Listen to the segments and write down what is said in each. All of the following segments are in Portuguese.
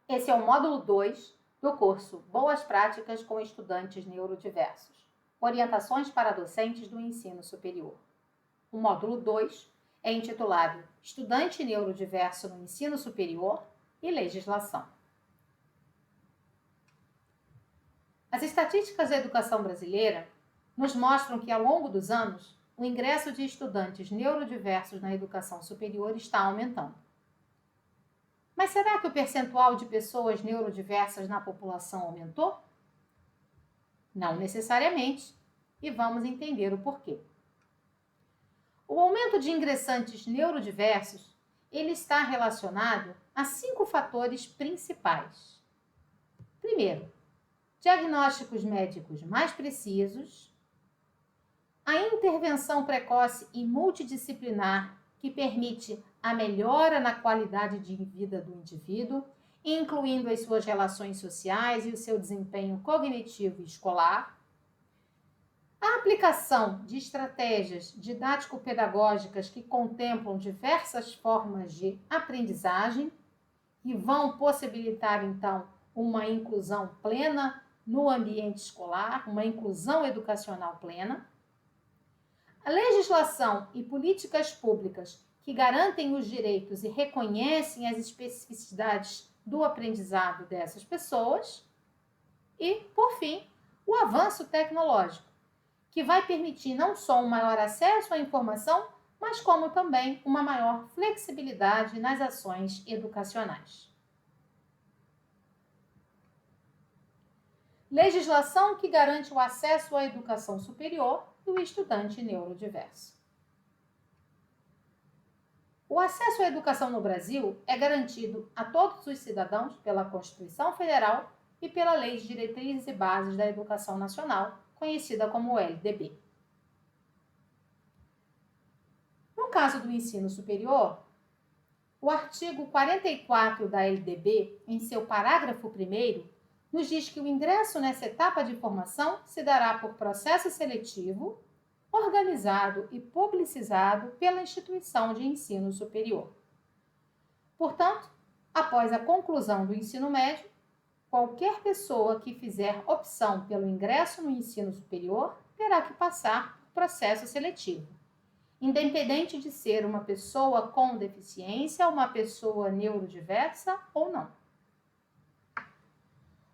Esse é o módulo 2 do curso Boas Práticas com Estudantes Neurodiversos. Orientações para docentes do ensino superior. O módulo 2 é intitulado Estudante Neurodiverso no Ensino Superior e Legislação. As estatísticas da educação brasileira nos mostram que, ao longo dos anos, o ingresso de estudantes neurodiversos na educação superior está aumentando. Mas será que o percentual de pessoas neurodiversas na população aumentou? Não necessariamente, e vamos entender o porquê. O aumento de ingressantes neurodiversos, ele está relacionado a 5 fatores principais. Primeiro, diagnósticos médicos mais precisos, a intervenção precoce e multidisciplinar que permite a melhora na qualidade de vida do indivíduo, incluindo as suas relações sociais e o seu desempenho cognitivo e escolar, a aplicação de estratégias didático-pedagógicas que contemplam diversas formas de aprendizagem e vão possibilitar, então, uma inclusão plena no ambiente escolar, uma inclusão educacional plena, a legislação e políticas públicas que garantem os direitos e reconhecem as especificidades do aprendizado dessas pessoas e, por fim, o avanço tecnológico, que vai permitir não só um maior acesso à informação, mas como também uma maior flexibilidade nas ações educacionais. Legislação que garante o acesso à educação superior e o estudante neurodiverso. O acesso à educação no Brasil é garantido a todos os cidadãos pela Constituição Federal e pela Lei de Diretrizes e Bases da Educação Nacional, conhecida como LDB. No caso do ensino superior, o artigo 44 da LDB, em seu parágrafo 1º, nos diz que o ingresso nessa etapa de formação se dará por processo seletivo, organizado e publicizado pela instituição de ensino superior. Portanto, após a conclusão do ensino médio, qualquer pessoa que fizer opção pelo ingresso no ensino superior terá que passar por processo seletivo, independente de ser uma pessoa com deficiência, uma pessoa neurodiversa ou não.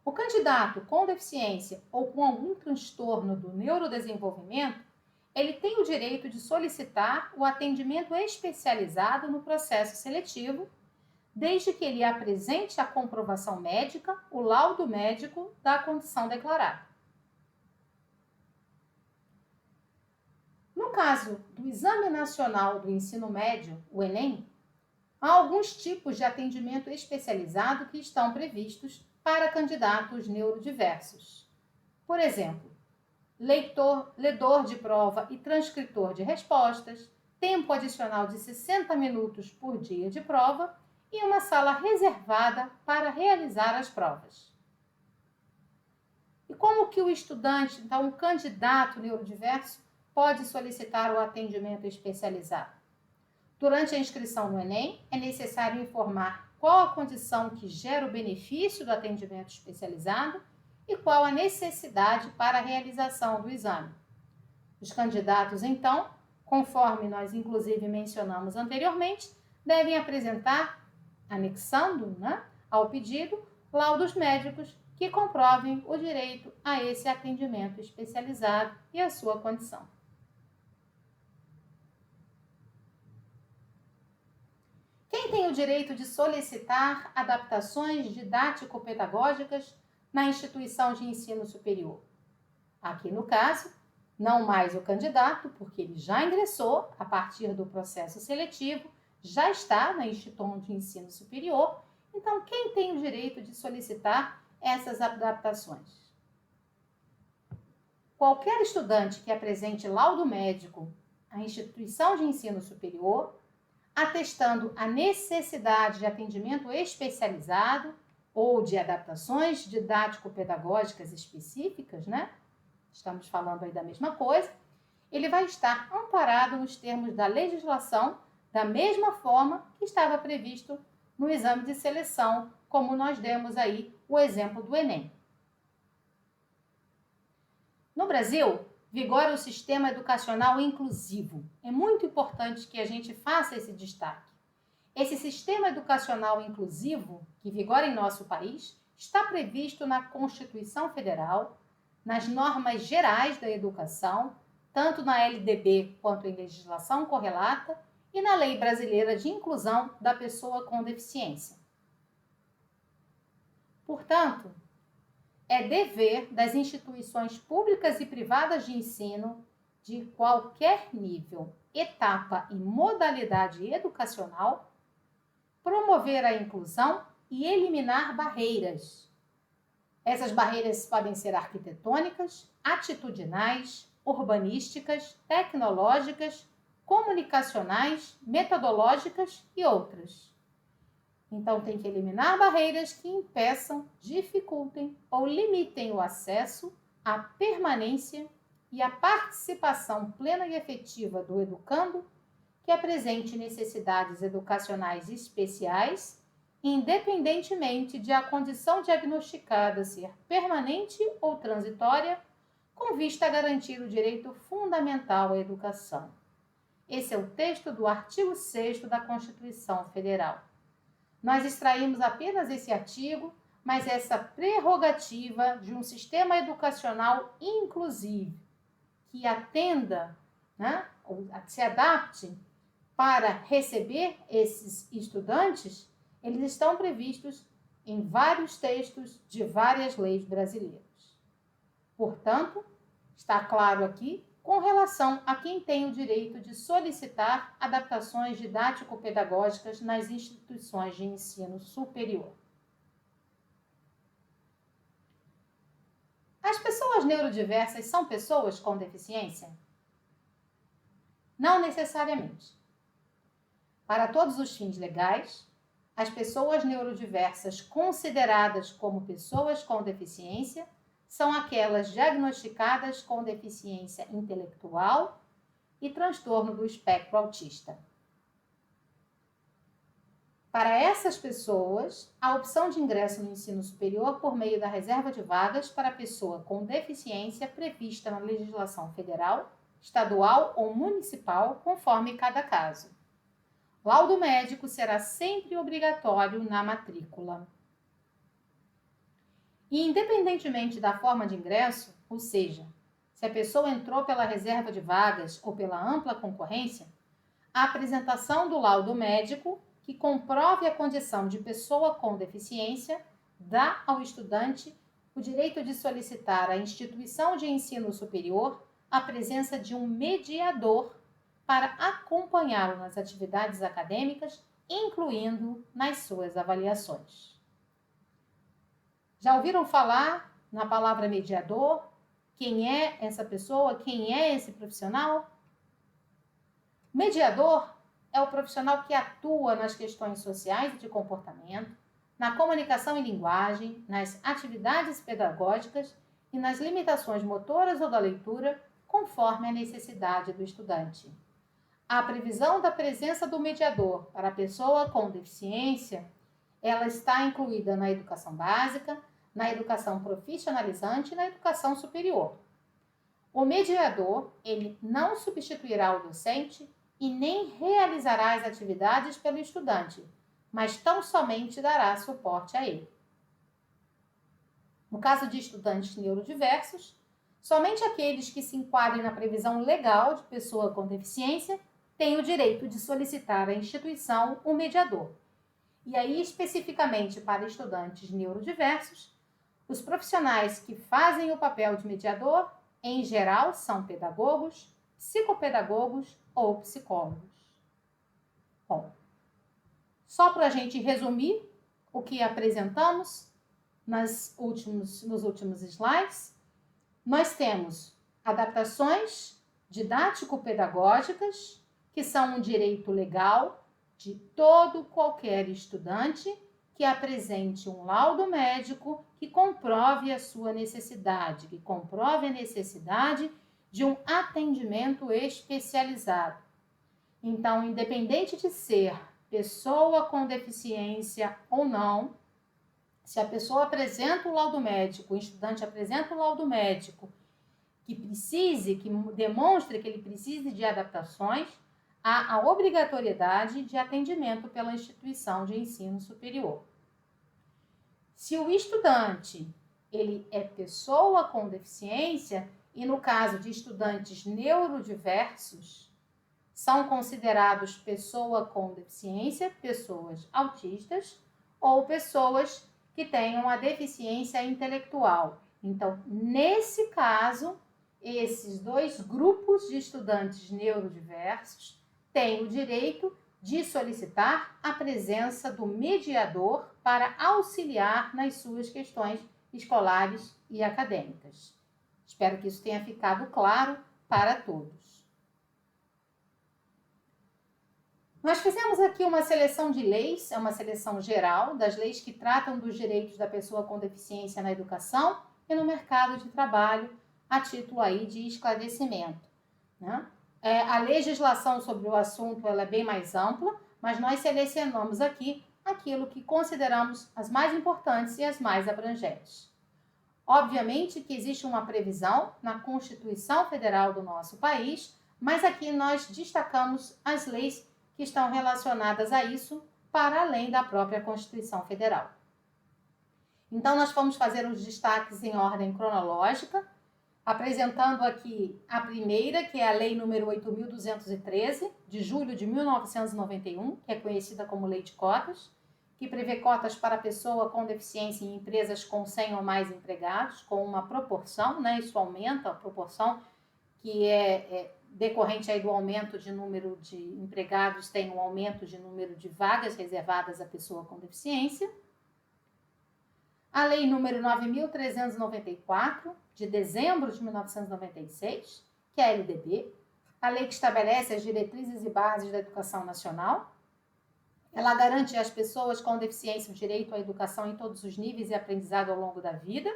O candidato com deficiência ou com algum transtorno do neurodesenvolvimento, ele tem o direito de solicitar o atendimento especializado no processo seletivo, desde que ele apresente a comprovação médica, o laudo médico da condição declarada. No caso do Exame Nacional do Ensino Médio, o Enem, há alguns tipos de atendimento especializado que estão previstos para candidatos neurodiversos. Por exemplo, ledor de prova e transcritor de respostas, tempo adicional de 60 minutos por dia de prova e uma sala reservada para realizar as provas. E como que o estudante, então o candidato neurodiverso, pode solicitar o atendimento especializado? Durante a inscrição no Enem, é necessário informar qual a condição que gera o benefício do atendimento especializado e qual a necessidade para a realização do exame. Os candidatos, então, conforme nós inclusive mencionamos anteriormente, devem apresentar, anexando ao pedido, laudos médicos que comprovem o direito a esse atendimento especializado e a sua condição. Quem tem o direito de solicitar adaptações didático-pedagógicas na instituição de ensino superior? Aqui no caso, não mais o candidato, porque ele já ingressou a partir do processo seletivo, já está na instituição de ensino superior, então quem tem o direito de solicitar essas adaptações? Qualquer estudante que apresente laudo médico à instituição de ensino superior, atestando a necessidade de atendimento especializado ou de adaptações didático-pedagógicas específicas, Estamos falando aí da mesma coisa. Ele vai estar amparado nos termos da legislação, da mesma forma que estava previsto no exame de seleção como nós demos aí o exemplo do Enem. No Brasil, vigora o sistema educacional inclusivo. É muito importante que a gente faça esse destaque. Esse sistema educacional inclusivo, que vigora em nosso país, está previsto na Constituição Federal, nas normas gerais da educação, tanto na LDB quanto em legislação correlata, e na Lei Brasileira de Inclusão da Pessoa com Deficiência. Portanto, é dever das instituições públicas e privadas de ensino, de qualquer nível, etapa e modalidade educacional, promover a inclusão e eliminar barreiras. Essas barreiras podem ser arquitetônicas, atitudinais, urbanísticas, tecnológicas, comunicacionais, metodológicas e outras. Então, tem que eliminar barreiras que impeçam, dificultem ou limitem o acesso, a permanência e a participação plena e efetiva do educando que apresente necessidades educacionais especiais, independentemente de a condição diagnosticada ser permanente ou transitória, com vista a garantir o direito fundamental à educação. Esse é o texto do artigo 6º da Constituição Federal. Nós extraímos apenas esse artigo, mas essa prerrogativa de um sistema educacional inclusivo, que atenda, ou se adapte para receber esses estudantes, eles estão previstos em vários textos de várias leis brasileiras. Portanto, está claro aqui com relação a quem tem o direito de solicitar adaptações didático-pedagógicas nas instituições de ensino superior. As pessoas neurodiversas são pessoas com deficiência? Não necessariamente. Para todos os fins legais, as pessoas neurodiversas consideradas como pessoas com deficiência são aquelas diagnosticadas com deficiência intelectual e transtorno do espectro autista. Para essas pessoas, a opção de ingresso no ensino superior por meio da reserva de vagas para a pessoa com deficiência prevista na legislação federal, estadual ou municipal, conforme cada caso. Laudo médico será sempre obrigatório na matrícula. E independentemente da forma de ingresso, ou seja, se a pessoa entrou pela reserva de vagas ou pela ampla concorrência, a apresentação do laudo médico que comprove a condição de pessoa com deficiência dá ao estudante o direito de solicitar à instituição de ensino superior a presença de um mediador para acompanhá-lo nas atividades acadêmicas, incluindo nas suas avaliações. Já ouviram falar na palavra mediador? Quem é essa pessoa? Quem é esse profissional? Mediador é o profissional que atua nas questões sociais e de comportamento, na comunicação e linguagem, nas atividades pedagógicas e nas limitações motoras ou da leitura, conforme a necessidade do estudante. A previsão da presença do mediador para a pessoa com deficiência, ela está incluída na educação básica, na educação profissionalizante e na educação superior. O mediador, ele não substituirá o docente e nem realizará as atividades pelo estudante, mas tão somente dará suporte a ele. No caso de estudantes neurodiversos, somente aqueles que se enquadrem na previsão legal de pessoa com deficiência têm o direito de solicitar à instituição um mediador. E aí, especificamente para estudantes neurodiversos, os profissionais que fazem o papel de mediador, em geral, são pedagogos, psicopedagogos ou psicólogos. Bom, só para a gente resumir o que apresentamos nos últimos slides, nós temos adaptações didático-pedagógicas, que são um direito legal de todo qualquer estudante que apresente um laudo médico que comprove a sua necessidade, que comprove a necessidade de um atendimento especializado. Então, independente de ser pessoa com deficiência ou não, Se a pessoa apresenta o laudo médico, o estudante apresenta o laudo médico que demonstre que ele precise de adaptações, há a obrigatoriedade de atendimento pela instituição de ensino superior. Se o estudante ele é pessoa com deficiência, e no caso de estudantes neurodiversos, são considerados pessoa com deficiência, pessoas autistas ou pessoas que tenham a deficiência intelectual. Então, nesse caso, esses dois grupos de estudantes neurodiversos têm o direito de solicitar a presença do mediador para auxiliar nas suas questões escolares e acadêmicas. Espero que isso tenha ficado claro para todos. Nós fizemos aqui uma seleção de leis, é uma seleção geral das leis que tratam dos direitos da pessoa com deficiência na educação e no mercado de trabalho, a título aí de esclarecimento, né? A legislação sobre o assunto ela é bem mais ampla, mas nós selecionamos aqui aquilo que consideramos as mais importantes e as mais abrangentes. Obviamente que existe uma previsão na Constituição Federal do nosso país, mas aqui nós destacamos as leis que estão relacionadas a isso para além da própria Constituição Federal. Então, nós vamos fazer os destaques em ordem cronológica, apresentando aqui a primeira, que é a Lei número 8.213, de julho de 1991, que é conhecida como Lei de Cotas, que prevê cotas para pessoa com deficiência em empresas com 100 ou mais empregados, com uma proporção, né? Isso aumenta a proporção que é decorrente aí do aumento de número de empregados, tem um aumento de número de vagas reservadas à pessoa com deficiência. A Lei número 9.394, de dezembro de 1996, que é a LDB, a lei que estabelece as diretrizes e bases da educação nacional. Ela garante às pessoas com deficiência o direito à educação em todos os níveis e aprendizado ao longo da vida,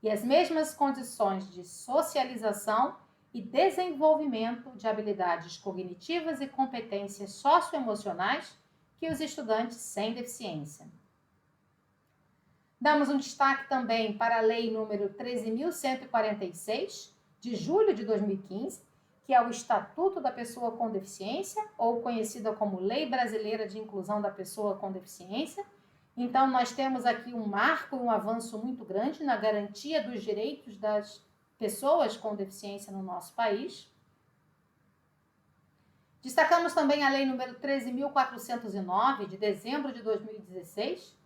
e as mesmas condições de socialização e desenvolvimento de habilidades cognitivas e competências socioemocionais que os estudantes sem deficiência. Damos um destaque também para a Lei número 13.146, de julho de 2015, que é o Estatuto da Pessoa com Deficiência, ou conhecida como Lei Brasileira de Inclusão da Pessoa com Deficiência. Então, nós temos aqui um marco e um avanço muito grande na garantia dos direitos das pessoas com deficiência no nosso país. Destacamos também a Lei número 13.409, de dezembro de 2016,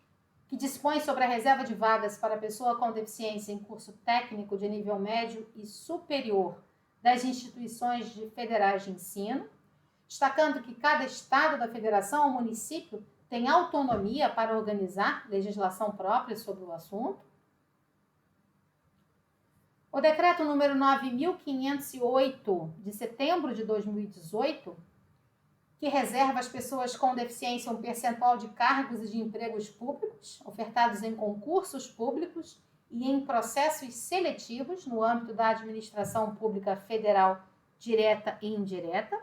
que dispõe sobre a reserva de vagas para pessoa com deficiência em curso técnico de nível médio e superior das instituições federais de ensino, destacando que cada estado da federação ou município tem autonomia para organizar legislação própria sobre o assunto. O decreto número 9.508, de setembro de 2018, que reserva às pessoas com deficiência um percentual de cargos e de empregos públicos, ofertados em concursos públicos e em processos seletivos no âmbito da administração pública federal direta e indireta.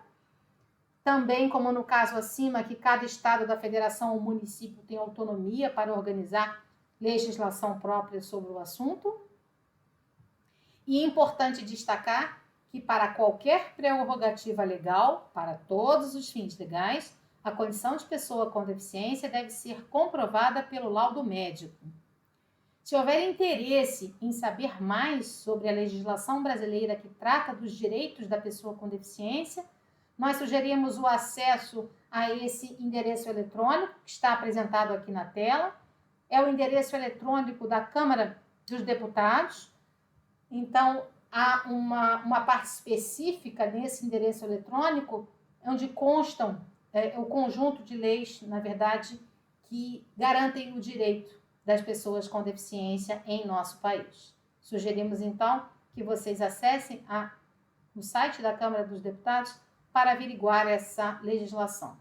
Também, como no caso acima, que cada estado da federação ou município tem autonomia para organizar legislação própria sobre o assunto. E é importante destacar que para qualquer prerrogativa legal, para todos os fins legais, a condição de pessoa com deficiência deve ser comprovada pelo laudo médico. Se houver interesse em saber mais sobre a legislação brasileira que trata dos direitos da pessoa com deficiência, nós sugerimos o acesso a esse endereço eletrônico que está apresentado aqui na tela. É o endereço eletrônico da Câmara dos Deputados. Então, há uma parte específica nesse endereço eletrônico onde constam o conjunto de leis, na verdade, que garantem o direito das pessoas com deficiência em nosso país. Sugerimos, então, que vocês acessem o site da Câmara dos Deputados para averiguar essa legislação.